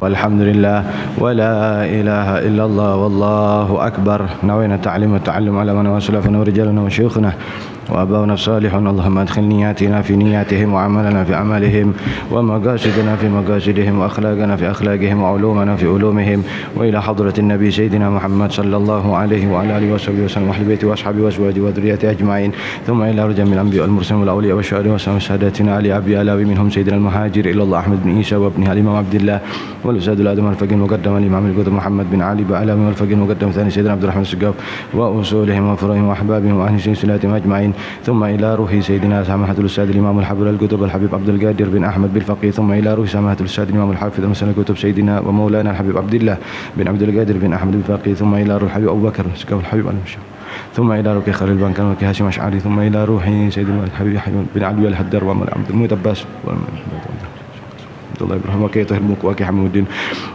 والحمد لله ولا إله إلا الله والله أكبر. نوينا التعليم والتعلم على من وسلفنا ورجالنا وشيوخنا وأباؤنا الصالحون. اللهم أدخل نياتنا في نياتهم وعملنا في عملهم ومقاصدنا في مقاصدهم وأخلاقنا في أخلاقهم وعلومنا في علومهم وإلى حضرة النبي سيدنا محمد صلى الله عليه وعلى آله وصحبه وسلم وأهل بيته وأصحابه وأزواجه وذريته أجمعين، ثم إلى رجال من الأنبياء والمرسلين والأولياء والشهداء وسلام ساداتنا علي أبي علاوي منهم سيدنا المهاجر إلى الله أحمد بن عيسى وابنه الإمام عبد الله والأستاذ الآدم الفقيه المقدم الإمام القدر محمد بن علي بعلاوي والفقيه المقدم ثاني سيدنا عبد الرحمن السقاف وأصولهم وفروعهم وأحبابهم وأهل سلسلتهم أجمعين، ثم إلى روح سيدنا سماحة الأستاذ الإمام الحبر الكتب الحبيب عبد القادر بن أحمد بالفقيه، ثم إلى روح سماحة الأستاذ الإمام الحافظ مسألة الكتب سيدنا ومولانا الحبيب عبد الله بن عبد القادر بن أحمد بالفقيه، ثم إلى روح الحبيب أبو بكر السقاف الحبيب المشهور، ثم إلى روح خليل البنكان وكي هاشم أشعري، ثم إلى روح سيدنا الحبيب بن علي الحدار وعمر عبد الموت عباس عبد الله إبراهيم وكي طاهر وكي حمود الدين،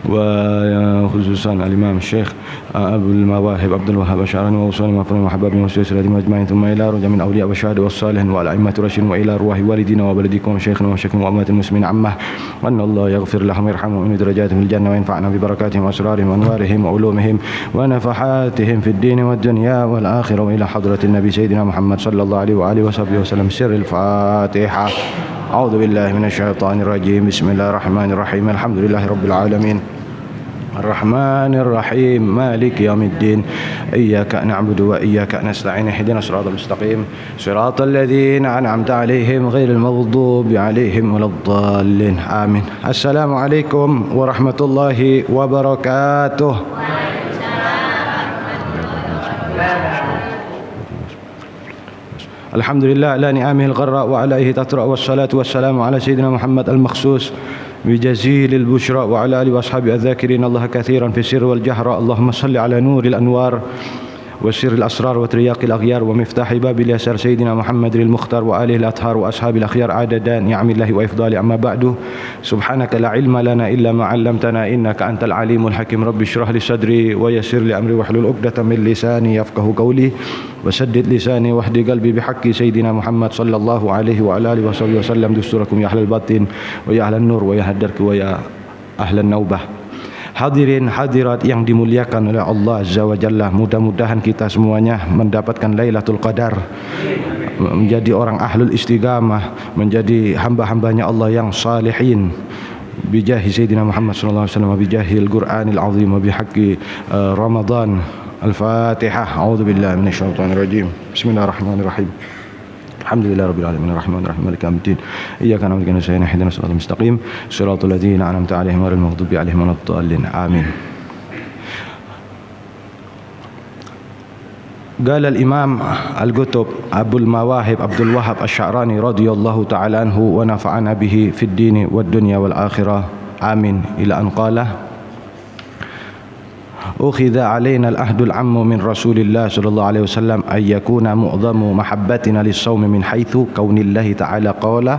وخصوصا الإمام الشيخ أبو المواهب عبد الوهاب الشعراني وأوصاني وأفراني وأحبابي وسلسلتهم أجمعين، ثم إلى رجع من الأولياء والشهداء والصالحين والأئمة الراشدين وإلى أرواح والدينا وبلدكم وشيخنا وشيخنا وأمات المسلمين عامة، وأن الله يغفر لهم ويرحمهم وينزل درجاتهم في الجنة وينفعنا ببركاتهم وأسرارهم وأنوارهم وعلومهم ونفحاتهم في الدين والدنيا والآخرة، وإلى حضرة النبي سيدنا محمد صلى الله عليه وآله وصحبه وسلم. سر الفاتحة. أعوذ بالله من الشيطان الرجيم. بسم الله الرحمن الرحيم. الحمد لله رب العالمين الرحمن الرحيم مالك يوم الدين. إياك نعبد وإياك نستعين. اهدنا الصراط المستقيم صراط الذين أنعمت عليهم غير المغضوب عليهم ولا الضالين. آمين. السلام عليكم ورحمة الله وبركاته. الحمد لله على نعمه الغراء وعليه تطرأ، والصلاة والسلام على سيدنا محمد المخصوص بجزيل البشرى وعلى آله وأصحابه الذاكرين الله كثيرا في السر والجهر. اللهم صل على نور الأنوار وسر الأسرار وترياق الأغيار ومفتاح باب اليسار سيدنا محمد المختار وآله الأطهار وأصحاب الأخيار عدد نعم الله وإفضال. أما بعد، سبحانك لا علم لنا إلا ما علمتنا إنك أنت العليم الحكيم. رب اشرح لي صدري ويسر لي أمري واحلل عقدة من لساني يفقه قولي وسدد لساني واهد قلبي بحق سيدنا محمد صلى الله عليه وعلى آله وصحبه وسلم. دستوركم يا أهل الباطن ويا أهل النور ويا أهل الدرك ويا أهل النوبة. Hadirin hadirat yang dimuliakan oleh Allah Azza wa Jalla, mudah-mudahan kita semuanya mendapatkan Lailatul Qadar, menjadi orang ahlul istiqamah, menjadi hamba-hambanya Allah yang salihin, bijahi Sayyidina Muhammad sallallahu alaihi wasallam, bijahil Qur'anil azim, bihaqqi Ramadan. Al-Fatihah. A'udzu billahi minasyaitonir rajim. Bismillahirrahmanirrahim. Alhamdulillah rabbil alamin arrahmanir rahim maliki yaumiddin. Iyyaka na'budu wa iyyaka nasta'in ihdinas siratal mustaqim siratal ladzina an'amta 'alaihim ghairil maghdubi 'alaihim waladdallin. Amin. قال الإمام القطب أبو المواهب عبد الوهاب الشعراني رضي الله تعالى عنه ونفعنا به في الدين والدنيا والآخرة. آمين. إلى أن قال: أخذ علينا العهد العام من رسول الله صلى الله عليه وسلم أن يكون معظم محبتنا للصوم من حيث كون الله تعالى قال: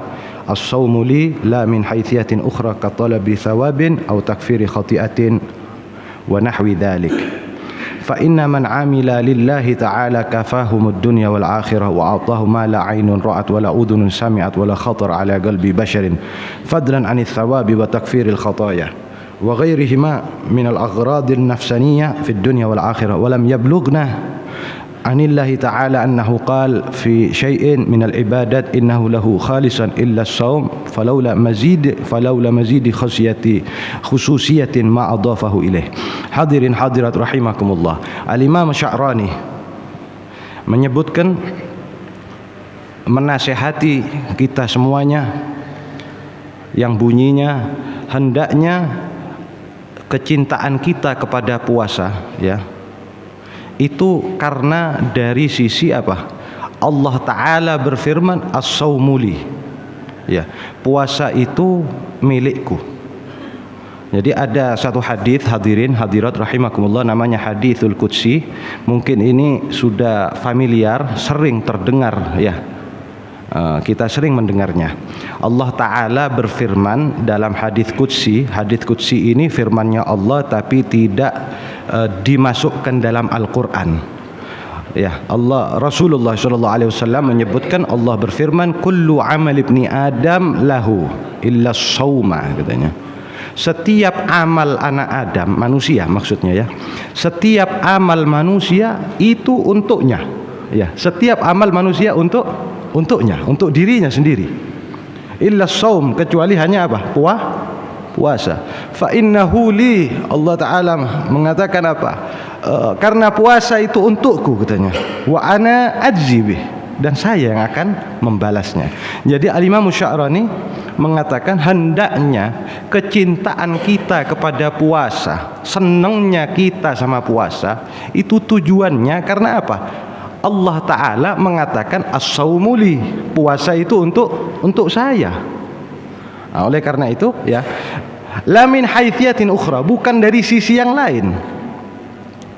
الصوم لي لا من حيثية أخرى كطلب ثواب أو تكفير خطيئة ونحو ذلك. فإن من عمل لله تعالى كفاهم الدنيا والآخرة وأعطاه ما لا عين رأت ولا أذن سمعت ولا خطر على قلب بشر، فضلا عن الثواب وتكفير الخطايا وغيرهما من الأغراض النفسانية في الدنيا والآخرة، ولم يبلغنا عن الله تعالى أنه قال في شيء من العبادات إنه له خالصا إلا الصوم فلولا مزيد خصوصية ما أضافه إليه. Hadirin hadirat rahimakumullah. Al-Imam Sya'rani menyebutkan, menasihati kita semuanya yang bunyinya hendaknya kecintaan kita kepada puasa, ya, itu karena dari sisi apa? Allah Ta'ala berfirman, as-sawmu li, ya, puasa itu milikku. Jadi ada satu hadis, hadirin hadirat rahimakumullah, namanya haditsul qudsi. Mungkin ini sudah familiar, sering terdengar, ya, kita sering mendengarnya. Allah Ta'ala berfirman dalam hadits qudsi. Hadits qudsi ini firmannya Allah tapi tidak dimasukkan dalam Al-Quran. Ya, Rasulullah SAW menyebutkan, Allah berfirman, kullu amal ibni Adam lahu illa shauma, katanya. setiap amal anak Adam, manusia maksudnya ya, setiap amal manusia itu untuknya, ya, setiap amal manusia untuknya, untuk dirinya sendiri. Illa shaum, kecuali hanya apa? Puasa. Fa innahu li, Allah Ta'ala mengatakan apa? Karena puasa itu untukku katanya. Wa ana ajzi bih, dan saya yang akan membalasnya. Jadi Al-Imam Sya'rani mengatakan hendaknya kecintaan kita kepada puasa, senangnya kita sama puasa, itu tujuannya karena apa? Allah Ta'ala mengatakan as-saumu li, puasa itu untuk saya. Nah, oleh karena itu ya, la min haithiyatin ukhra, bukan dari sisi yang lain.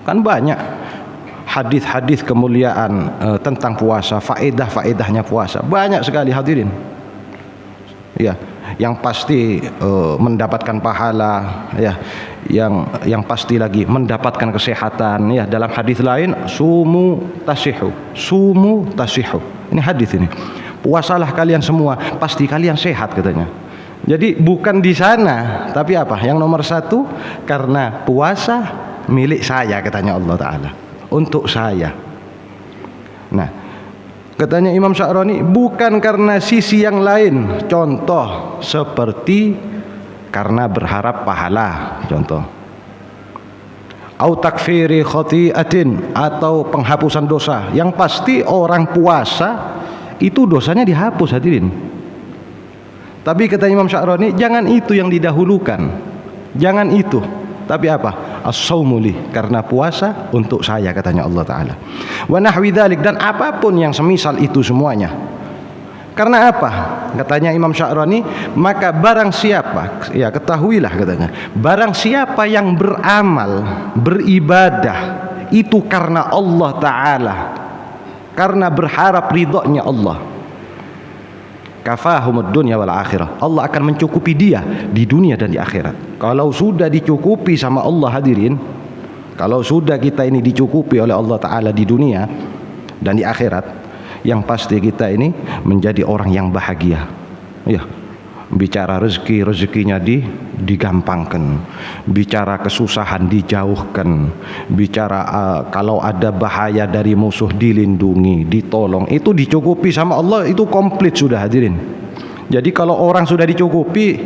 Kan banyak hadis-hadis kemuliaan tentang puasa, faedah-faedahnya puasa banyak sekali hadirin. Ya, yang pasti mendapatkan pahala, ya, yang pasti lagi mendapatkan kesehatan. Ya, dalam hadis lain sumu tasihu. Ini hadis ini. Puasalah kalian semua, pasti kalian sehat katanya. Jadi bukan di sana, tapi apa? Yang nomor satu, karena puasa milik saya katanya Allah Ta'ala, untuk saya. Nah, katanya Imam Sya'rani, bukan karena sisi yang lain, contoh seperti karena berharap pahala, contoh au takfiri khati'atin, atau penghapusan dosa. Yang pasti orang puasa itu dosanya dihapus hadirin. Tapi kata Imam Sya'rani, jangan itu yang didahulukan, jangan itu. Tapi apa? As-saumu li, karena puasa untuk saya katanya Allah Ta'ala. Wa nahwi dzalik, dan apapun yang semisal itu semuanya. Karena apa? Katanya Imam Sya'rani, maka barang siapa, ya ketahuilah katanya, barang siapa yang beramal, beribadah itu karena Allah Ta'ala, karena berharap ridhonya Allah, kafahumud dunya wal akhirah, Allah akan mencukupi dia di dunia dan di akhirat. Kalau sudah dicukupi sama Allah hadirin, kalau sudah kita ini dicukupi oleh Allah Ta'ala di dunia dan di akhirat, yang pasti kita ini menjadi orang yang bahagia. Ya, bicara rezekinya digampangkan, bicara kesusahan dijauhkan, bicara kalau ada bahaya dari musuh dilindungi, ditolong, itu dicukupi sama Allah, itu komplit sudah hadirin. Jadi kalau orang sudah dicukupi,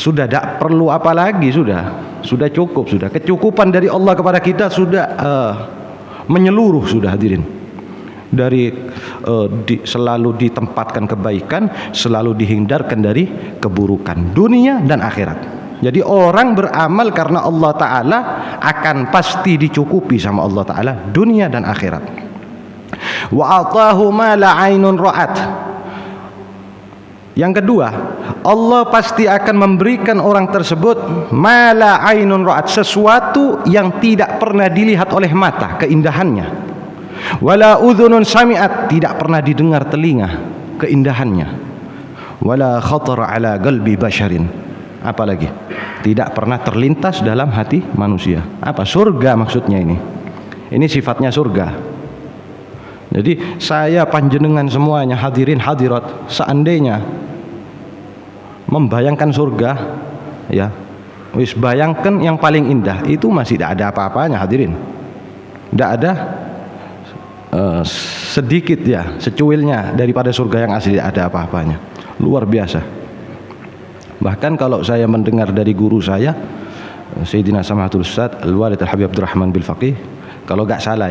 sudah tidak perlu apa lagi, sudah cukup, sudah kecukupan dari Allah kepada kita sudah menyeluruh sudah hadirin. Dari selalu ditempatkan kebaikan, selalu dihindarkan dari keburukan dunia dan akhirat. Jadi orang beramal karena Allah Ta'ala akan pasti dicukupi sama Allah Ta'ala dunia dan akhirat. Wa atahu ma la ainun ra'at. Yang kedua, Allah pasti akan memberikan orang tersebut ma la ainun ra'at, sesuatu yang tidak pernah dilihat oleh mata keindahannya. Wala udhunun sami'at, tidak pernah didengar telinga keindahannya. Wala khatara ala qalbi basharin, apalagi tidak pernah terlintas dalam hati manusia. Apa? Surga maksudnya ini. Ini sifatnya surga. Jadi saya panjenengan semuanya hadirin hadirat, seandainya membayangkan surga, ya, wis bayangkan yang paling indah itu masih tidak ada apa-apanya hadirin. Tidak ada sedikit ya, secuilnya daripada surga yang asli, ada apa-apanya, luar biasa. Bahkan kalau saya mendengar dari guru saya Sayyidina Samahatul Ustaz Al-Walid Al-Habib Abdurrahman Bil Faqih, kalau gak salah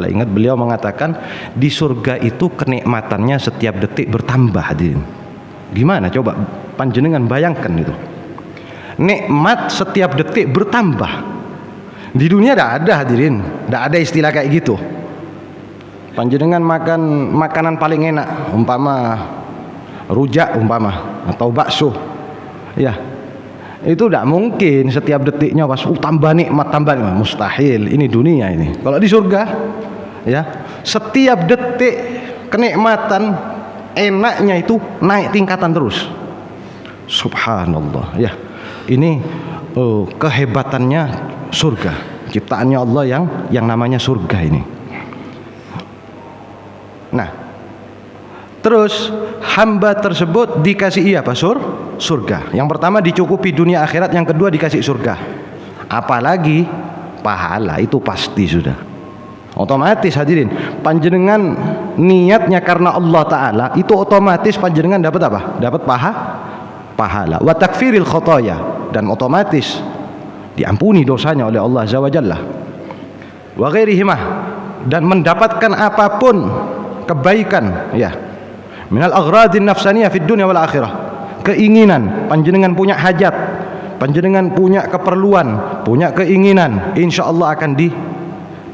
ingat, beliau mengatakan di surga itu kenikmatannya setiap detik bertambah hadirin. Gimana coba panjenengan bayangkan itu, nikmat setiap detik bertambah. Di dunia tidak ada hadirin, tidak ada istilah kayak gitu. Panjenengan makan makanan paling enak, umpama rujak umpama atau bakso, ya, itu tidak mungkin setiap detiknya pas tambah nikmat, mustahil. Ini dunia ini. Kalau di surga, ya, setiap detik kenikmatan enaknya itu naik tingkatan terus. Subhanallah, ya, ini kehebatannya surga, ciptaannya Allah yang namanya surga ini. Nah, terus hamba tersebut dikasih apa? surga. Yang pertama dicukupi dunia akhirat, yang kedua dikasih surga. Apalagi pahala, itu pasti sudah. Otomatis hadirin, panjenengan niatnya karena Allah Ta'ala, itu otomatis panjenengan dapat apa? Dapat pahala. Wa takfiril khotoya, dan otomatis diampuni dosanya oleh Allah Azza wa Jalla. Wa ghairihimah, dan mendapatkan apapun kebaikan ya. Minal aghradin nafsaniyah fid dunya wal akhirah. Keinginan, panjenengan punya hajat, panjenengan punya keperluan, punya keinginan, insyaallah akan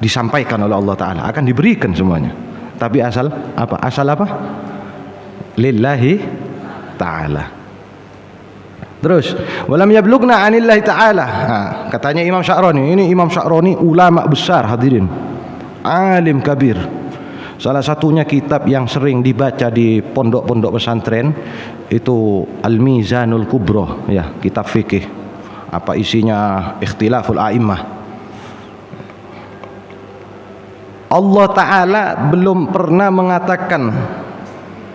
disampaikan oleh Allah Ta'ala, akan diberikan semuanya. Tapi asal apa? Asal apa? Lillahi Ta'ala. Terus, walam yablugna anillahi ta'ala. Katanya Imam Sya'rani, ini Imam Sya'rani ulama besar hadirin, alim kabir. Salah satunya kitab yang sering dibaca di pondok-pondok pesantren itu Al-Mizanul Kubra ya, kitab fikih. Apa isinya? Ikhtilaful a'immah. Allah Ta'ala belum pernah mengatakan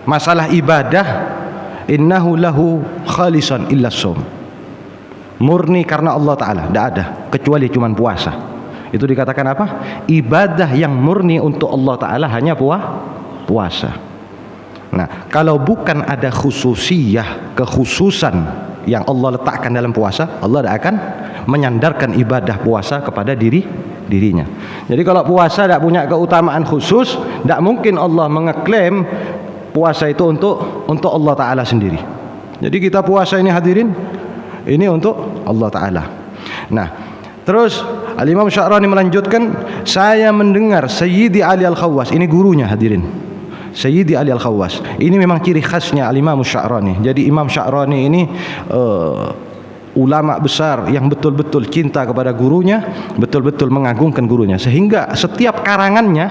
masalah ibadah innahu lahu khalisan illa shaum, murni karena Allah Ta'ala, tidak ada kecuali cuman puasa. Itu dikatakan apa? Ibadah yang murni untuk Allah Ta'ala hanya puasa. Nah, kalau bukan ada khususiyah, kekhususan yang Allah letakkan dalam puasa, Allah tidak akan menyandarkan ibadah puasa kepada dirinya. Jadi kalau puasa tidak punya keutamaan khusus, tidak mungkin Allah mengeklaim puasa itu untuk Allah Ta'ala sendiri. Jadi kita puasa ini hadirin, ini untuk Allah Ta'ala. Nah, terus Al-Imam Sya'rani melanjutkan, saya mendengar Sayyidi Ali Al-Khawwas, ini gurunya hadirin, Sayyidi Ali Al-Khawwas. Ini memang ciri khasnya Al-Imam Sya'rani. Jadi Imam Sya'rani ini ulama besar yang betul-betul cinta kepada gurunya, betul-betul mengagungkan gurunya, sehingga setiap karangannya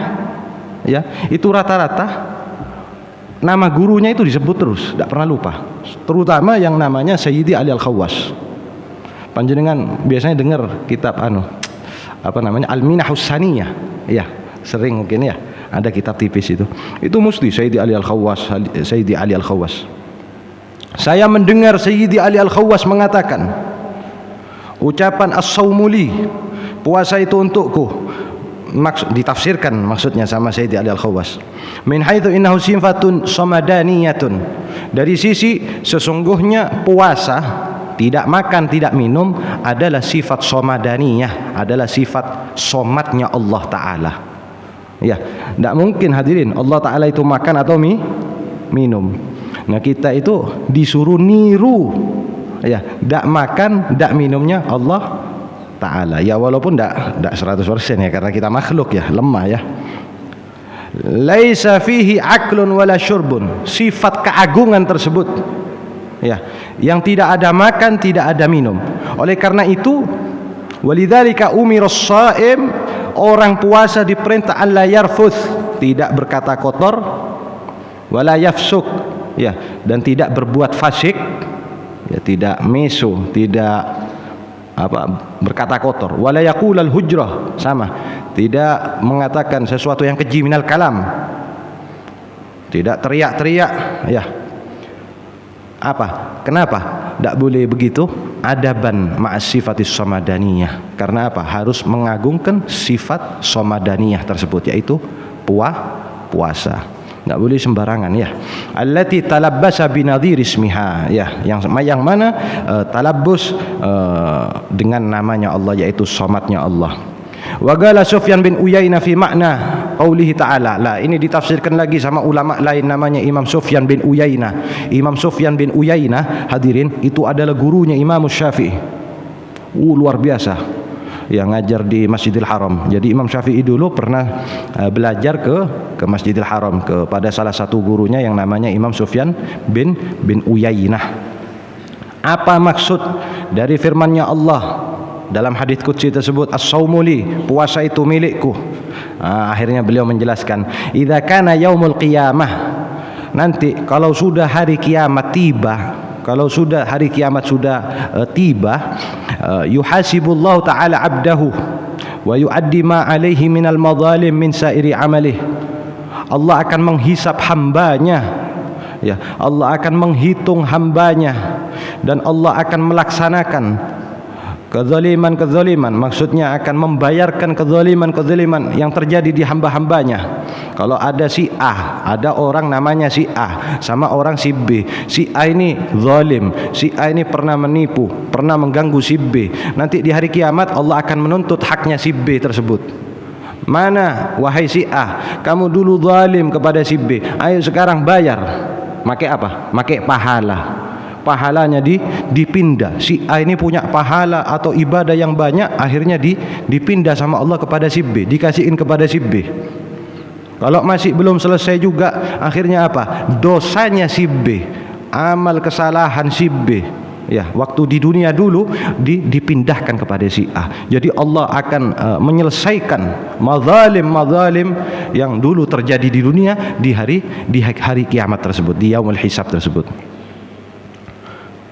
ya, itu rata-rata nama gurunya itu disebut terus, tidak pernah lupa. Terutama yang namanya Sayyidi Ali Al-Khawwas. Panjenengan biasanya dengar kitab Al-Minahus Saniyah. Ya, sering mungkin ya. Ada kitab tipis itu. Itu mesti Sayyidi Ali Al-Khawwas, Sayyidi Ali Al-Khawwas. Saya mendengar Sayyidi Ali Al-Khawwas mengatakan, ucapan as-saumuli, puasa itu untukku, ditafsirkan maksudnya sama Sayyidi Ali Al-Khawwas, min haitsu innahu sifatun samadaniyatun, dari sisi sesungguhnya puasa, tidak makan, tidak minum adalah sifat somadaniyah, adalah sifat somatnya Allah Ta'ala. Ya, tidak mungkin hadirin Allah Ta'ala itu makan atau minum. Nah, kita itu disuruh niru ya, tidak makan, tidak minumnya Allah Ta'ala. Ya walaupun tidak 100% ya, karena kita makhluk ya, lemah ya. Laisa fihi aklun wala syurbun, sifat keagungan tersebut ya, yang tidak ada makan, tidak ada minum. Oleh karena itu, walidzalika umiras shaim, orang puasa diperintah alla yarfuth, tidak berkata kotor, wala yafsuk ya, dan tidak berbuat fasik ya, tidak meso, tidak berkata kotor, wala yaqulal hujrah, sama, tidak mengatakan sesuatu yang keji minal kalam, tidak teriak-teriak ya. Kenapa? Tidak boleh begitu. Adaban ma'as sifatis somadaniyah. Karena apa? Harus mengagungkan sifat somadaniyah tersebut, yaitu puasa. Tidak boleh sembarangan ya. Allati talabbasa binadhir ismiha ya, yang mana talabbus dengan namanya Allah, yaitu somatnya Allah. Wa qala Sufyan bin Uyainah fi makna qaulihi ta'ala. Lah, ini ditafsirkan lagi sama ulama lain, namanya Imam Sufyan bin Uyainah. Imam Sufyan bin Uyainah hadirin itu adalah gurunya Imam Syafi'i. Luar biasa. Yang ngajar di Masjidil Haram. Jadi Imam Syafi'i dulu pernah belajar ke Masjidil Haram kepada salah satu gurunya yang namanya Imam Sufyan bin Uyainah. Apa maksud dari firman-Nya Allah dalam hadis qudsi tersebut, as-saumuli, puasa itu milikku? Akhirnya beliau menjelaskan, idza kana yaumul qiyamah, nanti kalau sudah hari kiamat tiba, kalau sudah hari kiamat sudah tiba, yuhasibullahu ta'ala abdahu wa yu'addi ma alaihi minal madzalim min sairi amalih. Allah akan menghisap hambanya Ya, Allah akan menghitung hambanya dan Allah akan melaksanakan kezaliman, maksudnya akan membayarkan kezaliman yang terjadi di hamba-hambanya. Kalau ada si A, ada orang namanya si A sama orang si B. Si A ini zalim, si A ini pernah menipu, pernah mengganggu si B. Nanti di hari kiamat Allah akan menuntut haknya si B tersebut. Mana wahai si A, kamu dulu zalim kepada si B, ayo sekarang bayar. Makai apa? Makai pahala. Pahalanya dipindah. Si A ini punya pahala atau ibadah yang banyak, akhirnya dipindah sama Allah kepada si B, dikasihin kepada si B. Kalau masih belum selesai juga, akhirnya apa? Dosanya si B, amal kesalahan si B, ya, waktu di dunia dulu dipindahkan kepada si A. Jadi Allah akan menyelesaikan mazalim yang dulu terjadi di dunia di hari kiamat tersebut, di yaumul hisab tersebut.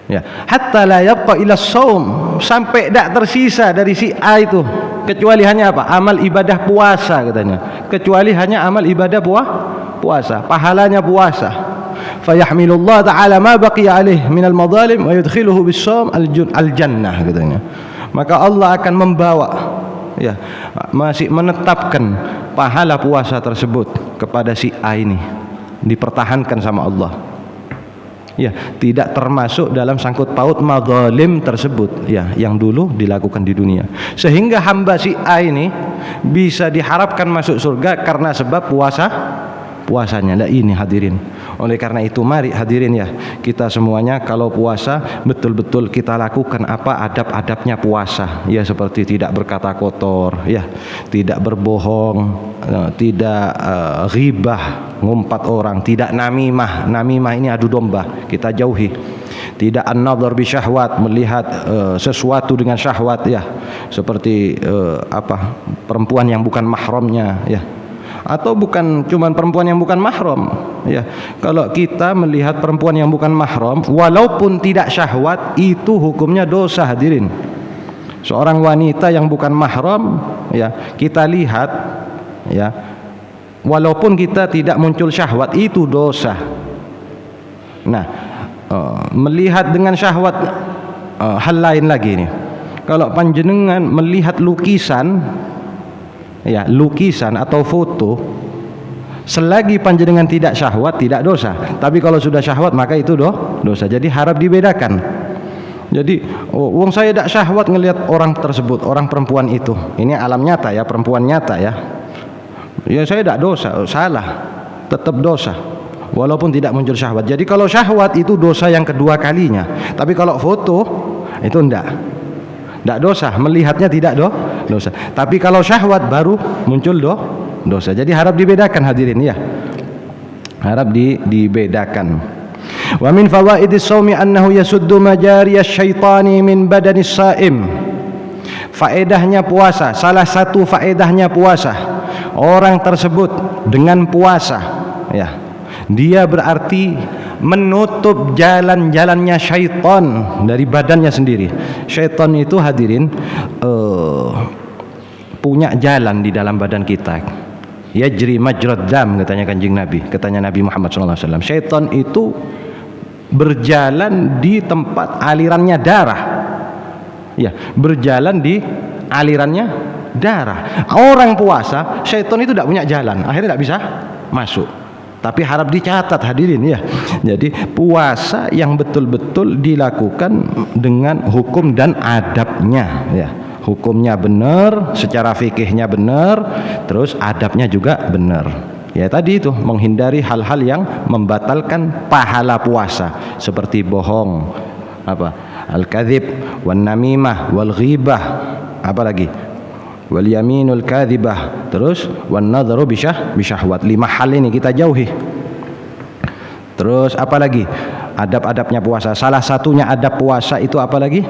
Ya, hatta la yabqa ila shaum, sampai tak tersisa dari si A itu kecuali hanya apa? Amal ibadah puasa katanya. Kecuali hanya amal ibadah puasa, pahalanya puasa. Fayahmilullah ta'ala ma baqiya alaih minal madzalim wa yudkhiluhu bis-shaum al-jannah katanya. Maka Allah akan membawa, ya, masih menetapkan pahala puasa tersebut kepada si A ini, dipertahankan sama Allah. Ya, tidak termasuk dalam sangkut paut madzalim tersebut, ya, yang dulu dilakukan di dunia. Sehingga hamba si A ini bisa diharapkan masuk surga karena sebab puasanya. Lah ini hadirin. Oleh karena itu mari hadirin, ya, kita semuanya kalau puasa betul-betul kita lakukan apa adab-adabnya puasa. Ya, seperti tidak berkata kotor, ya, tidak berbohong, tidak ghibah, ngumpat orang, tidak namimah. Namimah ini adu domba, kita jauhi. Tidak an-nadhar bi syahwat, melihat sesuatu dengan syahwat, ya, seperti perempuan yang bukan mahramnya, ya. Atau bukan cuman perempuan yang bukan mahram, ya. Kalau kita melihat perempuan yang bukan mahram walaupun tidak syahwat, itu hukumnya dosa hadirin. Seorang wanita yang bukan mahram, ya, kita lihat, ya, walaupun kita tidak muncul syahwat, itu dosa. Nah, melihat dengan syahwat hal lain lagi nih. Kalau panjenengan melihat lukisan, ya, lukisan atau foto, selagi panjenengan tidak syahwat tidak dosa. Tapi kalau sudah syahwat maka itu dosa. Jadi harap dibedakan. Jadi wong saya tidak syahwat ngelihat orang tersebut, orang perempuan itu. Ini alam nyata, ya, perempuan nyata, ya. Ya, saya tidak dosa, salah, tetap dosa walaupun tidak muncul syahwat. Jadi kalau syahwat itu dosa yang kedua kalinya. Tapi kalau foto itu tidak dosa, melihatnya tidak dosa. Tapi kalau syahwat baru muncul dosa. Jadi harap dibedakan hadirin, ya. Harap dibedakan. Wa min fawaidis shaumi annahu yasuddu majariyasy syaitani min badanis shaim. Faedahnya puasa, salah satu faedahnya puasa, orang tersebut dengan puasa, ya, dia berarti menutup jalan-jalannya syaitan dari badannya sendiri. Syaitan itu hadirin punya jalan di dalam badan kita. Yajri majrad dam, katanya Kanjeng Nabi, katanya Nabi Muhammad SAW. Syaitan itu berjalan di tempat alirannya darah, ya, berjalan di alirannya darah. Orang puasa, syaitan itu tidak punya jalan, akhirnya tidak bisa masuk. Tapi harap dicatat hadirin, ya. Jadi puasa yang betul-betul dilakukan dengan hukum dan adabnya, ya. Hukumnya benar, secara fikihnya benar, terus adabnya juga benar. Ya, tadi itu menghindari hal-hal yang membatalkan pahala puasa, seperti bohong, al-kadzib, wan namimah, wal ghibah, apa lagi? Wal yaminul kadzibah, terus wan nadharu bisyahwat. 5 hal ini kita jauhi. Terus apa lagi? Adab-adabnya puasa. Salah satunya adab puasa itu apa lagi?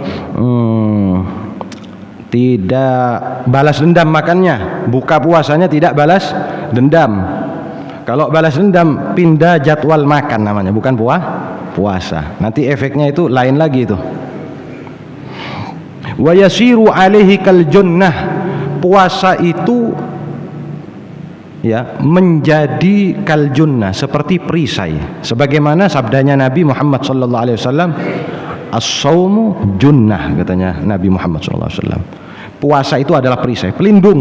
Tidak balas dendam makannya. Buka puasanya tidak balas dendam. Kalau balas dendam pindah jadwal makan namanya, bukan puasa. Nanti efeknya itu lain lagi itu. Wa yasiru alaihi kal junnah. Puasa itu ya menjadi kaljunnah, seperti perisai, sebagaimana sabdanya Nabi Muhammad sallallahu alaihi wasallam, as-saumu junnah, katanya Nabi Muhammad sallallahu alaihi wasallam. Puasa itu adalah perisai, pelindung.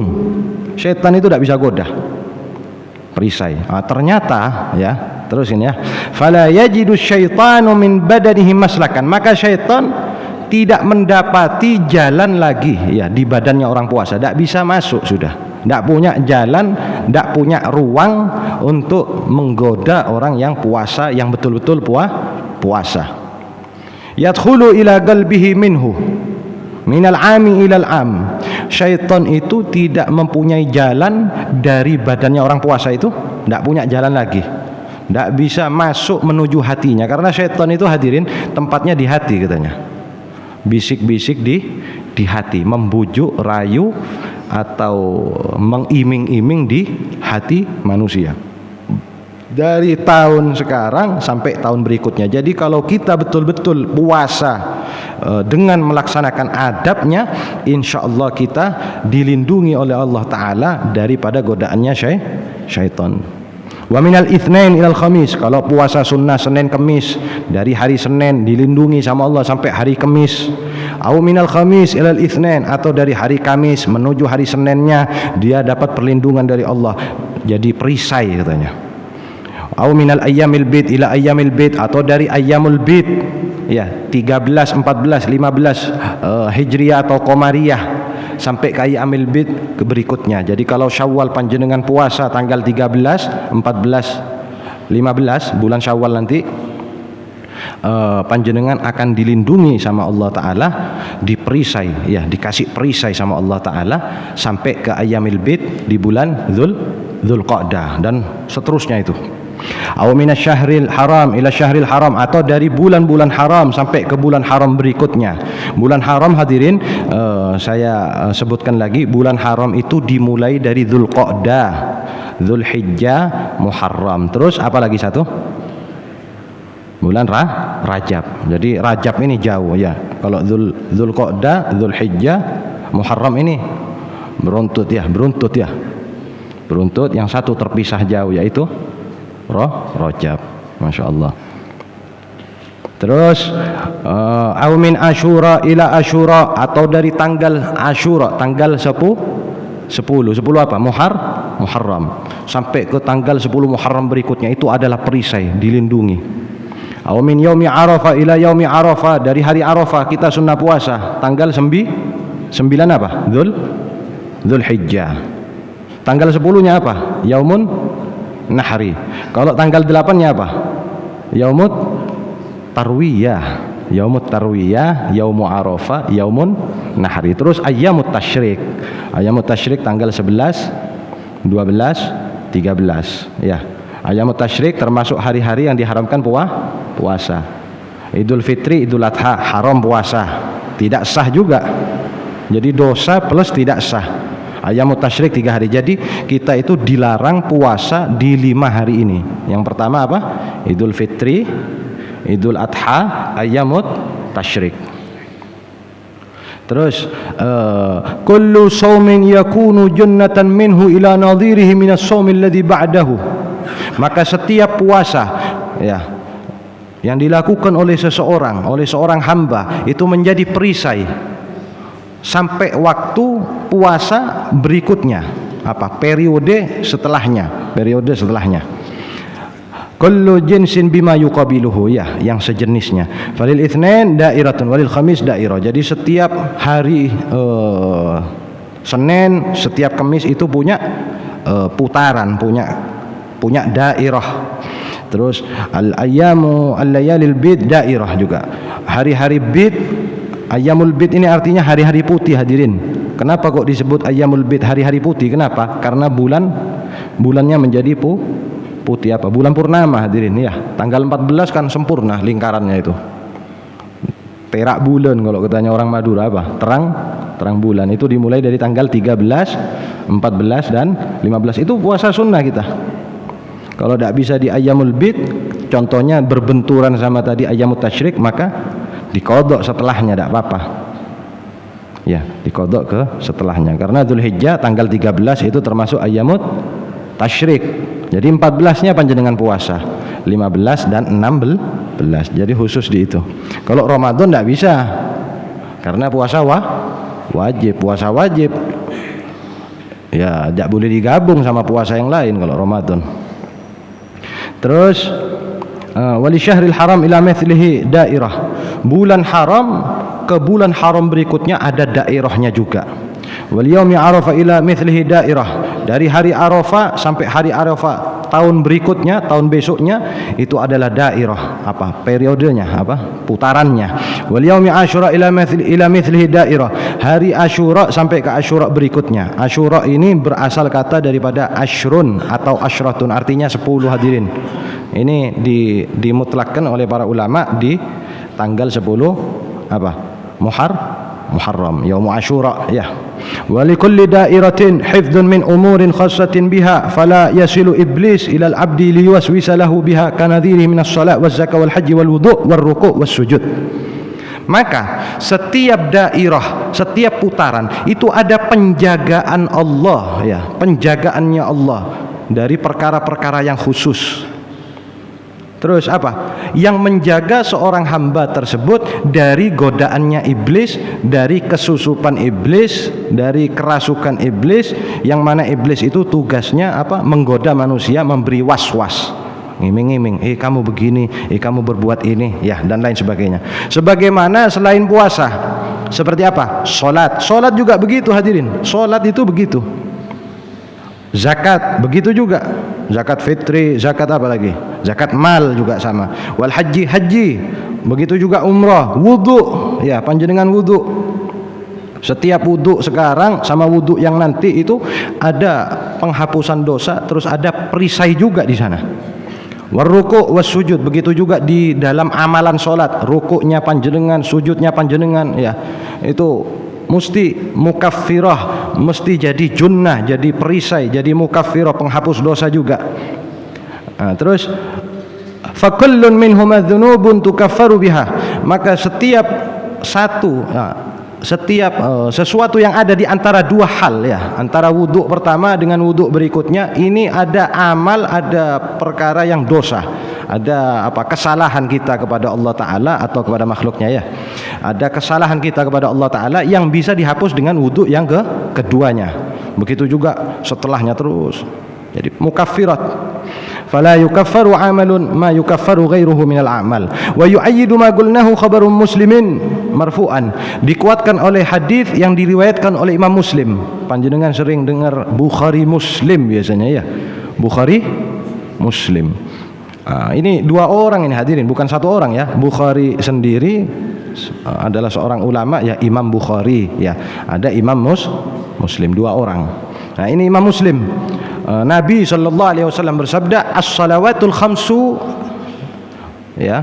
Setan itu tidak bisa goda. Perisai. Ternyata ya, terusin ya. Fala yajidu syaitanu min badanihi maslakan. Maka syaitan tidak mendapati jalan lagi ya di badannya orang puasa. Tidak bisa masuk sudah. Tidak punya jalan, tidak punya ruang untuk menggoda orang yang puasa, yang betul-betul puasa. Yadkhulu ila qalbihi minhu minal ami ilal am. Syaitan itu tidak mempunyai jalan dari badannya orang puasa itu, tidak punya jalan lagi, tidak bisa masuk menuju hatinya, karena syaitan itu hadirin tempatnya di hati katanya. Bisik-bisik di hati, membujuk, rayu atau mengiming-iming di hati manusia. Dari tahun sekarang sampai tahun berikutnya. Jadi kalau kita betul-betul puasa dengan melaksanakan adabnya, insya Allah kita dilindungi oleh Allah Ta'ala daripada godaannya syaitan. Wa minal itsnain ilal khamis. Kalau puasa sunnah Senin Kamis, dari hari Senin dilindungi sama Allah sampai hari Kamis. Au minal khamis ilal itsnain, atau dari hari Kamis menuju hari Seninnya dia dapat perlindungan dari Allah, jadi perisai katanya. Au minal ayyamil bid ila ayyamil bid, atau dari ayyamul bid ya 13, 14, 15 Hijriah atau Qamariyah sampai ke ayyamil bid ke berikutnya. Jadi kalau Syawal panjenengan puasa tanggal 13, 14, 15 bulan Syawal nanti, panjenengan akan dilindungi sama Allah Ta'ala, diperisai ya, dikasih perisai sama Allah Ta'ala sampai ke ayyamil bid di bulan Dzulqa'dah dan seterusnya itu. Aw minasyahril haram ila syahril haram, atau dari bulan-bulan haram sampai ke bulan haram berikutnya. Bulan haram hadirin, saya sebutkan lagi, bulan haram itu dimulai dari Dzulqa'dah, Dzulhijjah, Muharram. Terus apa lagi satu? Bulan Rajab. Jadi Rajab ini jauh ya. Kalau Dzulqa'dah, Dzulhijjah, Muharram ini beruntut ya. Beruntut, yang satu terpisah jauh, yaitu Rajab. Masya Allah. Terus au min Asyura ila Asyura, atau dari tanggal Asyura, tanggal 10 apa? Muharram sampai ke tanggal 10 Muharram berikutnya, itu adalah perisai, dilindungi. Au min yaumi Arafah ila yaumi Arafah, dari hari Arafah kita sunnah puasa tanggal 9 apa? Dzulhijjah. Tanggal 10-nya apa? Yaumun Nahri. Kalau tanggal 8-nya apa? Yaumut Tarwiyah, Yaumu Arafah, Yaumun Nahri. Terus ayyamut tasyrik. Ayyamut tasyrik tanggal 11, 12, 13 ya. Ayyamut tasyrik termasuk hari-hari yang diharamkan puasa. Idul Fitri, Idul Adha haram puasa, tidak sah juga. Jadi dosa plus tidak sah. Ayyamut tasyrik 3 hari. Jadi kita itu dilarang puasa di 5 hari ini. Yang pertama apa? Idul Fitri, Idul Adha, ayyamut tasyrik. Terus kullu shaumin yakunu jannatan minhu ila nadhirihi minas shaumil ladzi ba'dahu. Maka setiap puasa ya yang dilakukan oleh seorang hamba itu menjadi perisai sampai waktu puasa berikutnya, apa? Periode setelahnya. Kullu jinsin bima yuqabiluhu, ya, yang sejenisnya. Falil itsnain dairatun walil khamis dairah. Jadi setiap hari Senin, setiap Kamis itu punya putaran, punya dairah. Terus al-ayyamu al-layalil bid dairah juga. Hari-hari bid, ayyamul bid ini artinya hari-hari putih hadirin. Kenapa kok disebut ayyamul bid, hari-hari putih? Kenapa? Karena bulannya menjadi putih apa? Bulan purnama hadirin ya. Tanggal 14 kan sempurna lingkarannya itu. Perak bulan kalau katanya orang Madura apa? Terang bulan. Itu dimulai dari tanggal 13, 14 dan 15. Itu puasa sunnah kita. Kalau tidak bisa di ayyamul bid, contohnya berbenturan sama tadi ayyamut tasyrik, maka dikodok setelahnya, tidak apa-apa. Ya, dikodok ke setelahnya. Karena Dzulhijjah tanggal 13 itu termasuk ayyamut tasyrik. Jadi 14-nya panjenengan puasa, 15 dan 16. Jadi khusus di itu. Kalau Ramadan tidak bisa, karena puasa wajib. Puasa wajib ya tidak boleh digabung sama puasa yang lain kalau Ramadan. Terus wali syahril haram ila mithlihi dairah. Bulan haram ke bulan haram berikutnya ada dairahnya juga. Wal yaumi arafah ila mithlihi dairah. Dari hari Arafah sampai hari Arafah tahun berikutnya, tahun besoknya itu adalah dairah. Apa? Periodenya, apa? Putarannya. Wal yaumi asyura ila mithlihi dairah. Hari Asyura sampai ke Asyura berikutnya. Asyura ini berasal kata daripada asyrun atau asyratun, artinya 10 hadirin. Ini dimutlakkan oleh para ulama di tanggal 10 apa? Muharram, yaum Asyura ya. Wa likulli dairatin hifdzun min umurin khassatin biha fala yasilu iblis ila al-'abdi liyuwaswisa lahu biha kanadhirihi min as-salat waz-zakah wal haji wal wudu' war ruku' was sujud. Maka setiap dairah, setiap putaran itu ada penjagaan Allah ya, penjagaannya Allah dari perkara-perkara yang khusus. Terus apa? Yang menjaga seorang hamba tersebut dari godaannya iblis, dari kesusupan iblis, dari kerasukan iblis, yang mana iblis itu tugasnya apa? Menggoda manusia, memberi was-was, ngiming-ngiming, kamu begini, kamu berbuat ini, ya, dan lain sebagainya. Sebagaimana selain puasa, seperti apa? Solat juga begitu hadirin. Solat itu begitu. Zakat begitu juga. Zakat fitri, zakat apa lagi? Zakat mal juga sama. Wal haji, begitu juga umrah, wudu, ya, panjenengan wudu. Setiap wudu sekarang sama wudu yang nanti itu ada penghapusan dosa, terus ada perisai juga di sana. Warruku was sujud, begitu juga di dalam amalan solat, rukuknya panjenengan, sujudnya panjenengan, ya, itu mesti mukaffirah, mesti jadi junnah, jadi perisai, jadi mukaffirah, penghapus dosa juga. Terus fakullun minhum dzunubun tukaffaru biha. Maka setiap sesuatu yang ada di antara dua hal ya, antara wudhu pertama dengan wudhu berikutnya, ini ada amal, ada perkara yang dosa, ada apa, kesalahan kita kepada Allah Ta'ala atau kepada makhluknya ya, ada kesalahan kita kepada Allah Ta'ala yang bisa dihapus dengan wudhu yang keduanya. Begitu juga setelahnya terus, jadi mukaffirat. Fala yukaffaru amalun ma yukaffaru ghairuhu minal amal wa yu'ayyidu ma qulnahu khabarun muslimin marfu'an. Dikuatkan oleh hadis yang diriwayatkan oleh Imam Muslim. Panjenengan sering dengar Bukhari Muslim biasanya ya, Bukhari Muslim. Ini dua orang ini hadirin, bukan satu orang ya. Bukhari sendiri adalah seorang ulama ya, Imam Bukhari ya, ada Imam Muslim, dua orang. Nah ini Imam Muslim. Nabi SAW bersabda, as-salawatul khamsu ya,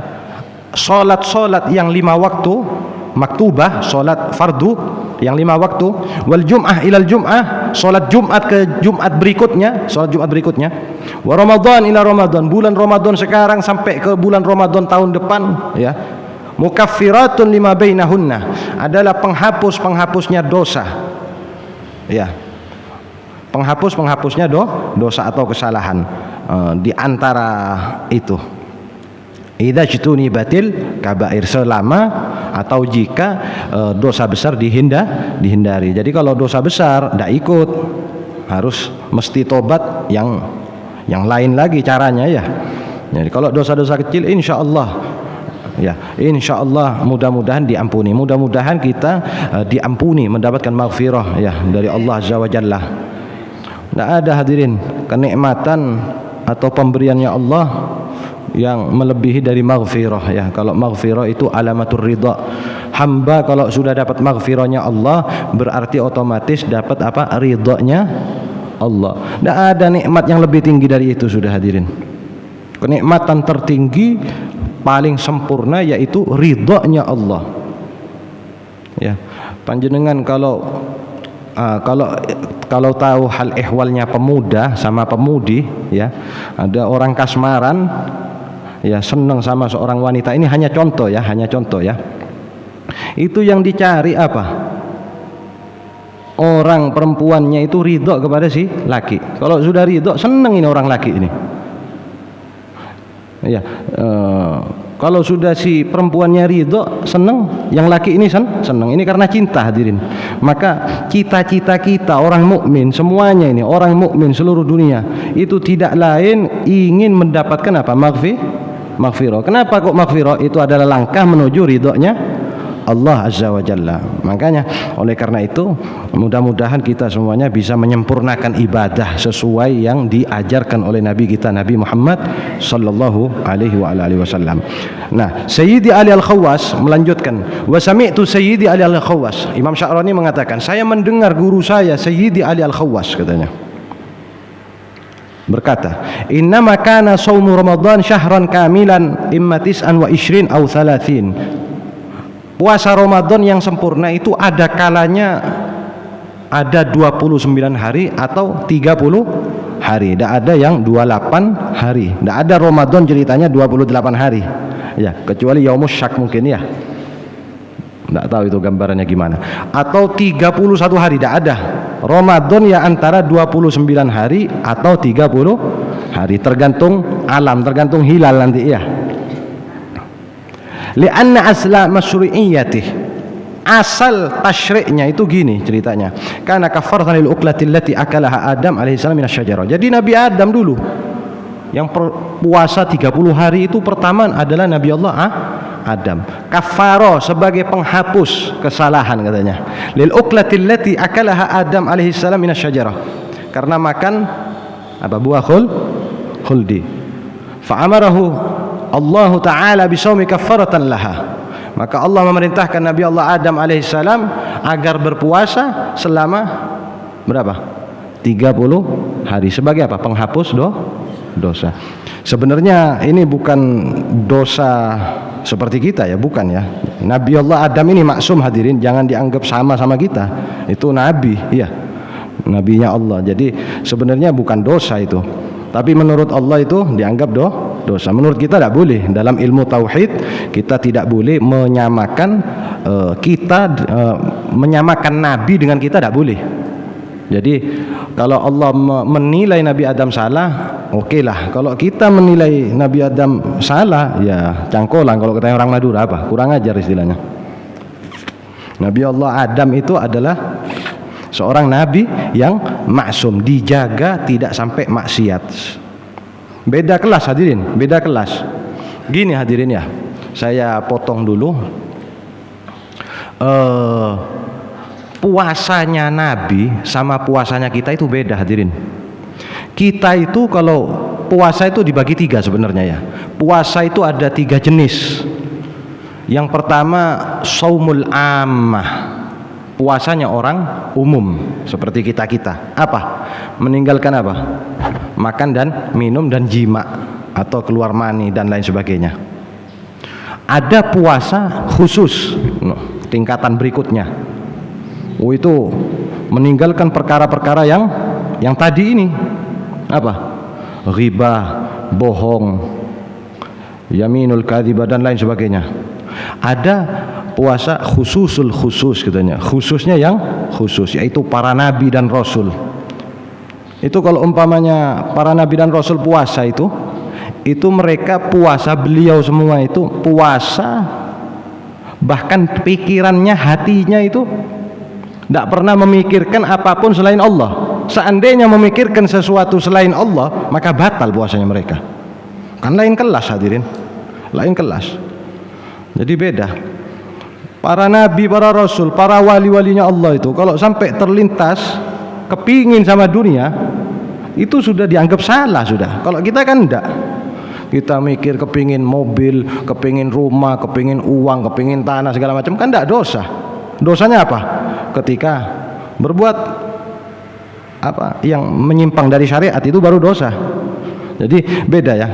solat yang 5 waktu maktubah, solat fardu yang 5 waktu, wal jum'ah ilal jum'ah, solat Jumat ke Jumat berikutnya, solat Jumat berikutnya, wa Ramadan ila Ramadan, bulan Ramadan sekarang sampai ke bulan Ramadan tahun depan ya, mukaffiratun lima bainahunna, adalah penghapusnya dosa ya, penghapusnya dosa atau kesalahan di antara itu. Idza jtunibatil kabair, selama atau jika dosa besar dihindari. Jadi kalau dosa besar tidak ikut, harus mesti tobat yang lain lagi caranya ya. Jadi kalau dosa-dosa kecil insyaallah ya, insyaallah mudah-mudahan diampuni. Mudah-mudahan kita diampuni, mendapatkan maghfirah ya dari Allah Azza wa Jalla. Tidak ada hadirin kenikmatan atau pemberiannya Allah yang melebihi dari maghfirah ya. Kalau maghfirah itu alamatur ridha. Hamba kalau sudah dapat maghfirahnya Allah, berarti otomatis dapat apa? Ridhanya Allah. Tidak ada nikmat yang lebih tinggi dari itu sudah hadirin. Kenikmatan tertinggi paling sempurna yaitu ridhanya Allah. Ya, panjenengan kalau tahu hal ehwalnya pemuda sama pemudi ya, ada orang kasmaran ya senang sama seorang wanita, ini hanya contoh ya, itu yang dicari apa? orang perempuannya itu ridho kepada si laki. Kalau sudah ridho, seneng ini orang laki ini. Ya, kalau sudah si perempuannya ridho, seneng, yang laki ini seneng. Ini karena cinta, hadirin. Maka cita-cita kita orang mukmin semuanya ini, orang mukmin seluruh dunia itu tidak lain ingin mendapatkan apa? Maghfirah. Kenapa kok maghfirah? Itu adalah langkah menuju ridhonya Allah Azza wa Jalla. Makanya oleh karena itu mudah-mudahan kita semuanya bisa menyempurnakan ibadah sesuai yang diajarkan oleh Nabi kita Nabi Muhammad sallallahu alaihi wasallam. Nah, Sayyidi Ali Al-Khawwas melanjutkan, wa sami'tu Sayyidi Ali Al-Khawwas. Imam Sya'rani mengatakan, saya mendengar guru saya Sayyidi Ali Al-Khawwas katanya berkata, innama kana shaumu Ramadan syahran kamilan imma tis'an wa ishrin aw thalathin. Puasa Ramadan yang sempurna itu ada kalanya ada 29 hari atau 30 hari. Tidak ada yang 28 hari. Tidak ada Ramadan ceritanya 28 hari. Ya, kecuali Yaumus Syak mungkin ya. Tidak tahu itu gambarannya gimana. Atau 31 hari, tidak ada. Ramadan ya antara 29 hari atau 30 hari, tergantung alam, tergantung hilal nanti ya. Li'anna asla masyru'iyyatih, asal tasyri'nya itu gini ceritanya, karena kafaratan lil uqlati allati akalaha Adam alaihissalam minasyajarah. Jadi Nabi Adam dulu yang puasa 30 hari itu pertama adalah Nabi Allah Adam. Kafaro sebagai penghapus kesalahan katanya. Lil uqlati allati akalaha Adam alaihissalam minasyajarah, karena makan apa? Buah khuldi. Fa'amarahu Allah Ta'ala bisawmi kafaratan laha. Maka Allah memerintahkan Nabi Allah Adam alaihissalam agar berpuasa selama berapa? 30 hari sebagai apa? Penghapus dosa. Sebenarnya ini bukan dosa seperti kita ya, bukan ya. Nabi Allah Adam ini maksum, hadirin, jangan dianggap sama kita. Itu nabi, ya. Nabinya Allah. Jadi sebenarnya bukan dosa itu. Tapi menurut Allah itu dianggap dosa. Menurut kita tidak boleh. Dalam ilmu tauhid kita tidak boleh menyamakan menyamakan nabi dengan kita, tidak boleh. Jadi kalau Allah menilai Nabi Adam salah, oke lah. Kalau kita menilai Nabi Adam salah, ya cangkolan. Kalau katanya orang Madura apa? Kurang ajar istilahnya. Nabi Allah Adam itu adalah seorang nabi yang maksum, dijaga tidak sampai maksiat. Beda kelas, hadirin, beda kelas. Gini hadirin ya, saya potong dulu. Puasanya Nabi sama puasanya kita itu beda, hadirin. Kita itu kalau puasa itu dibagi 3 sebenarnya ya. Puasa itu ada 3 jenis. Yang pertama shaumul ammah, puasanya orang umum seperti kita. Apa? Meninggalkan apa? Makan dan minum dan jima atau keluar mani dan lain sebagainya. Ada puasa khusus, tingkatan berikutnya. Itu meninggalkan perkara-perkara yang tadi ini. Apa? Ghibah, bohong, yaminul kadhibah dan lain sebagainya. Ada puasa khususul khusus katanya, khususnya yang khusus, yaitu para nabi dan rasul. Itu kalau umpamanya para nabi dan rasul puasa itu mereka puasa, beliau semua itu puasa, bahkan pikirannya, hatinya itu tidak pernah memikirkan apapun selain Allah. Seandainya memikirkan sesuatu selain Allah, maka batal puasanya mereka. Kan lain kelas, hadirin, lain kelas. Jadi beda. Para nabi, para rasul, para wali-walinya Allah itu kalau sampai terlintas kepingin sama dunia, itu sudah dianggap salah sudah. Kalau kita kan enggak. Kita mikir kepingin mobil, kepingin rumah, kepingin uang, kepingin tanah, segala macam, kan enggak dosa. Dosanya apa? Ketika berbuat apa yang menyimpang dari syariat, itu baru dosa. Jadi beda ya.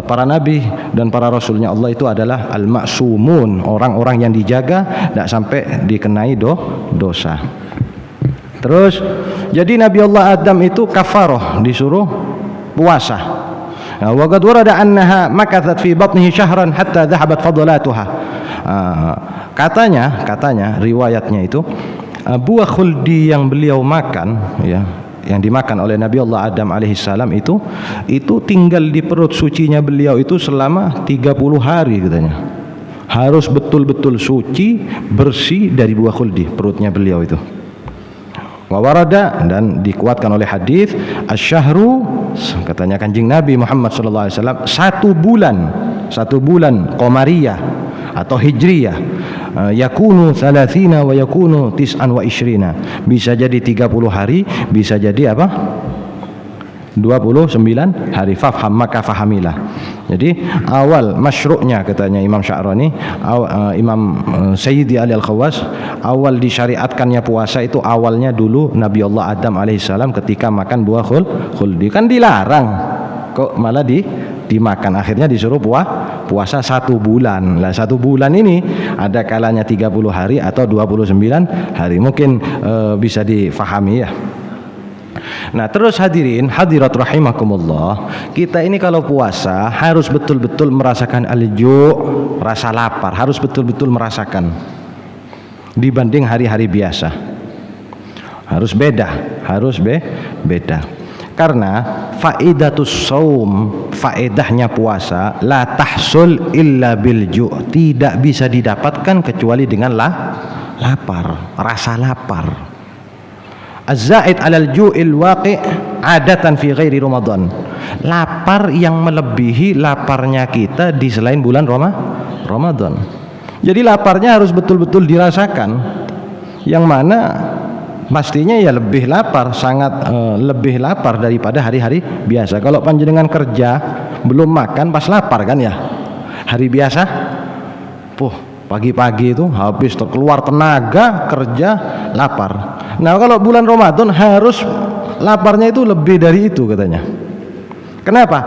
Para nabi dan para rasulnya Allah itu adalah al-ma'sumun, orang-orang yang dijaga tidak sampai dikenai dosa. Terus jadi Nabi Allah Adam itu kafaroh, disuruh puasa. Wa qad warada annaha makathat fi batnihi syahran hatta dhahabat fadlatuha. Katanya riwayatnya itu buah khuldi yang beliau makan, ya, yang dimakan oleh Nabi Allah Adam alaihissalam itu tinggal di perut sucinya beliau itu selama 30 hari katanya. Harus betul-betul suci, bersih dari buah khuldi perutnya beliau itu. Wa warada, dan dikuatkan oleh hadis asyhru, katanya Kanjeng Nabi Muhammad sallallahu alaihi wasallam, satu bulan qamariyah atau hijriyah, yakunu 30 wa yakunu 29, bisa jadi 30 hari, bisa jadi apa? 29 hari. Fafham, maka fahamilah. Jadi awal masyru'nya, katanya Imam Sya'rani, Imam Sayyidi Ali Al-Khawas, awal disyariatkannya puasa itu awalnya dulu Nabi Allah Adam alaihissalam ketika makan buah khuldi. Kan dilarang, kok malah dimakan. Akhirnya disuruh puasa 1 bulan. Lah 1 bulan ini ada kalanya 30 hari atau 29 hari. Mungkin bisa difahami ya. Nah, terus hadirin hadirat rahimakumullah, kita ini kalau puasa harus betul-betul merasakan al-ju', rasa lapar, harus betul-betul merasakan, dibanding hari-hari biasa. Harus beda. Karena faidatus shaum, faedahnya puasa, la tahsul illa bil ju', tidak bisa didapatkan kecuali dengan lapar, rasa lapar. Az-zaid 'alal ju'il waqi' adatan fi ghairi Ramadan. Lapar yang melebihi laparnya kita di selain bulan Ramadan. Jadi laparnya harus betul-betul dirasakan. Yang mana pastinya ya lebih lapar, sangat lebih lapar daripada hari-hari biasa. Kalau panjenengan kerja belum makan pas lapar kan ya. Hari biasa pagi-pagi itu habis keluar tenaga kerja, lapar. Nah, kalau bulan Ramadan harus laparnya itu lebih dari itu katanya. Kenapa?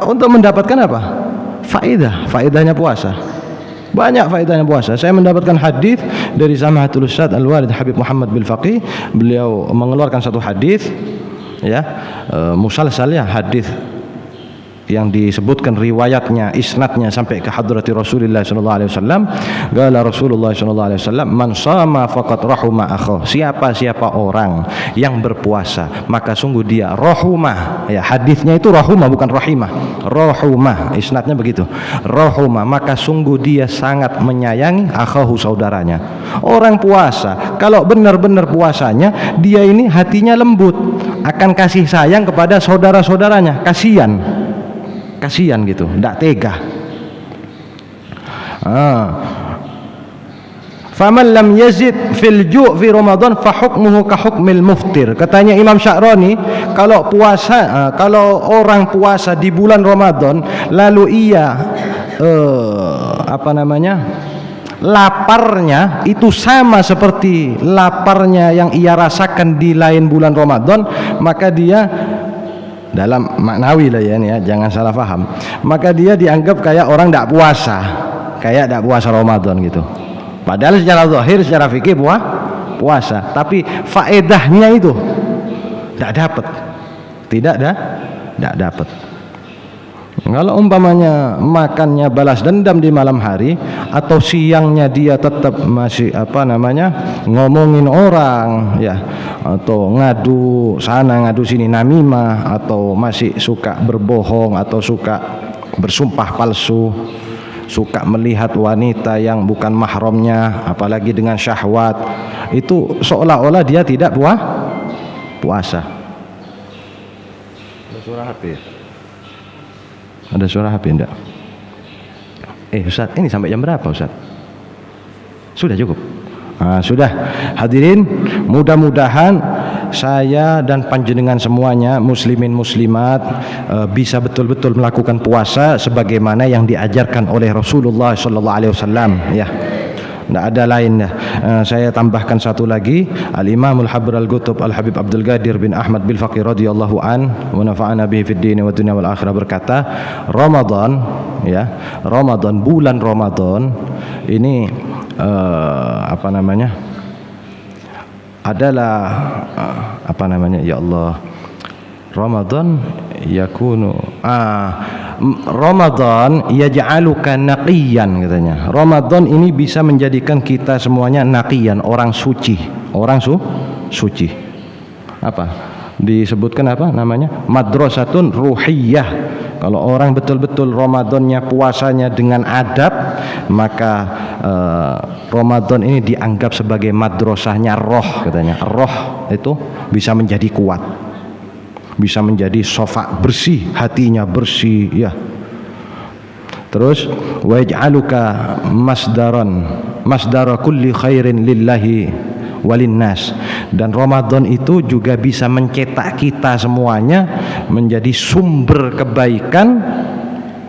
Untuk mendapatkan apa? Faedahnya puasa. Banyak faedahnya puasa. Saya mendapatkan hadis dari Samahatul Ustaz Al-Walid Habib Muhammad bil Faqih. Beliau mengeluarkan satu hadis, ya, musalsal, ya, hadis yang disebutkan riwayatnya, isnadnya sampai ke hadrati Rasulullah sallallahu alaihi wasallam. Qala Rasulullah sallallahu alaihi wasallam, man shama faqad rahuma akhahu. Siapa orang yang berpuasa, maka sungguh dia rahumah. Ya, hadisnya itu rahumah bukan rahimah. Rahumah, isnadnya begitu. Rahumah, maka sungguh dia sangat menyayangi akhahu, saudaranya. Orang puasa, kalau benar-benar puasanya, dia ini hatinya lembut, akan kasih sayang kepada saudara-saudaranya. Kasihan gitu, tidak tega. Faman lam yazid fil ju' fi Ramadan fa hukmuhu ka hukmil muftir. Katanya Imam Sya'rani, kalau orang puasa di bulan Ramadan lalu ia laparnya itu sama seperti laparnya yang ia rasakan di lain bulan Ramadan, maka dia, dalam maknawi lah ya, jangan salah paham, maka dia dianggap kayak orang tidak puasa Ramadan gitu. Padahal secara zahir, secara fikih puasa, tapi faedahnya itu tidak dapat. Kalau umpamanya makannya balas dendam di malam hari, atau siangnya dia tetap masih ngomongin orang, ya, atau ngadu sana ngadu sini, namimah, atau masih suka berbohong atau suka bersumpah palsu, suka melihat wanita yang bukan mahramnya, apalagi dengan syahwat, itu seolah-olah dia tidak puasa. Ada suara HP? Ada suara HP enggak? Ustaz, ini sampai jam berapa Ustaz? Sudah cukup? Sudah. Hadirin, mudah-mudahan saya dan panjenengan semuanya, muslimin muslimat, bisa betul-betul melakukan puasa sebagaimana yang diajarkan oleh Rasulullah sallallahu alaihi wasallam, ya. Tidak ada lain. Saya tambahkan satu lagi. Al-Imamul Habr Al-Qutub Al-Habib Abdul Qadir bin Ahmad bil Faqih radhiyallahu an wa nafa'ana bihi fid din wa dunya wal akhirah berkata, Ramadan, ya, Ramadan, bulan Ramadan ini adalah ya Allah, Ramadan yakunu Ramadan yaj'aluka naqiyan katanya. Ramadan ini bisa menjadikan kita semuanya naqiyan, orang suci, suci. Apa? Disebutkan apa namanya? Madrasatun ruhiyah. Kalau orang betul-betul Ramadannya puasanya dengan adab, maka Ramadan ini dianggap sebagai madrasahnya roh katanya. Roh itu bisa menjadi kuat, bisa menjadi sofa bersih, hatinya bersih ya. Terus waj'aluka masdara kulli khairin lillahi walinnas. Dan Ramadan itu juga bisa mencetak kita semuanya menjadi sumber kebaikan,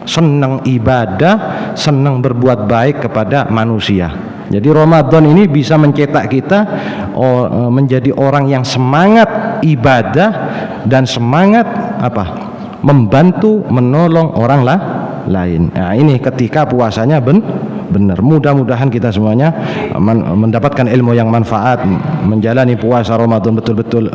senang ibadah, senang berbuat baik kepada manusia. Jadi Ramadan ini bisa mencetak kita menjadi orang yang semangat ibadah dan semangat apa? Membantu, menolong orang lain. Nah, ini ketika puasanya benar. Mudah-mudahan kita semuanya mendapatkan ilmu yang manfaat, menjalani puasa Ramadan betul-betul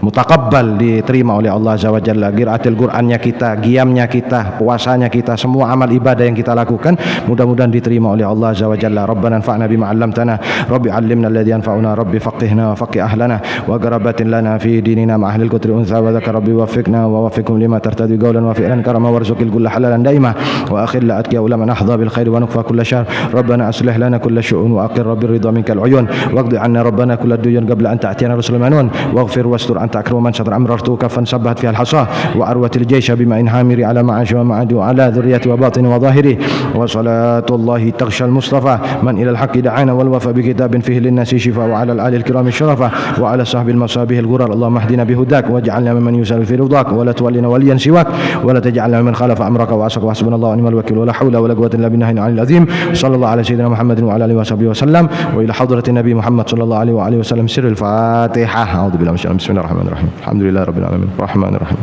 mutakabbal, diterima oleh Allah Azza wa Jalla. Qiraatil Qur'annya kita, qiyamnya kita, puasanya kita, semua amal ibadah yang kita lakukan mudah-mudahan diterima oleh Allah Azza wa Jalla. Rabbana anfa'na bima 'allamtana, Rabbi 'allimna alladhi yanfa'una, Rabbi faqihna wa faqih ahlana wa qarabatin lana fi dinina ma ahlil qutri untha wa dzakar, Rabbi waffiqna wa waffiqhum lima tartadi qawlan wa fi'lan karama warzuqil kulla halalan daima wa akhil la atqiya ulama nahdha bil khair wa nukfa kulla syahr. Rabbana aslih lana kulla syu'un wa aqir rabbi ridha minkal uyun waqdi 'anna rabbana kulla duyun qabla an ta'tiyana rusul manun waghfir wastur أكرم من شطر أمررته كفا سبهت فيها الحصى وأروت الجيش بماء حامر على معاش ومعاد وعلى ذرية وباطن وظاهره وصلاة الله تغشى المصطفى من إلى الحق دعانا والوفى بكتاب فيه للناس شفاء وعلى الآل الكرام الشرفة وعلى صحب المصابيح الغرر. اللهم اهدنا بهداك واجعلنا ممن يسار في رضاك ولا تولنا وليا سواك ولا تجعلنا ممن خالف أمرك وعصاك وحسبنا الله ونعم الوكيل ولا حول ولا قوة إلا بالله العلي العظيم. صلى الله على سيدنا محمد وعلى آله وصحبه وسلم وإلى حضرة النبي محمد صلى الله عليه وآله وسلم. سر الفاتحة. أعوذ بالله من الشيطان بسم الله الرحمن الرحيم. الحمد لله رب العالمين الرحمن الرحيم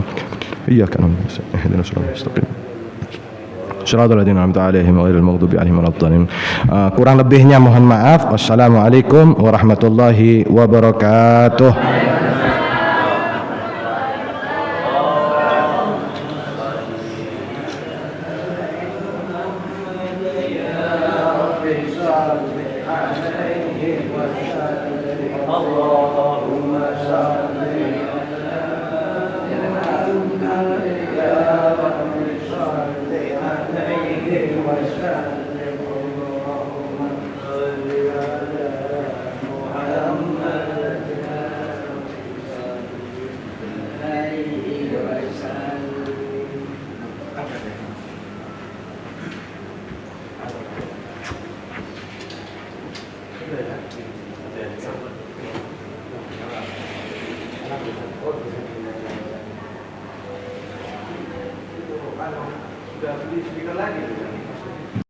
إياك نعبد ونستعين اهدنا الصراط المستقيم صراط الذين أنعمت عليهم غير المغضوب عليهم ولا الضالين. Kurang lebihnya mohon maaf. Wassalamualaikum warahmatullahi wabarakatuh. Sudah beli speaker lagi.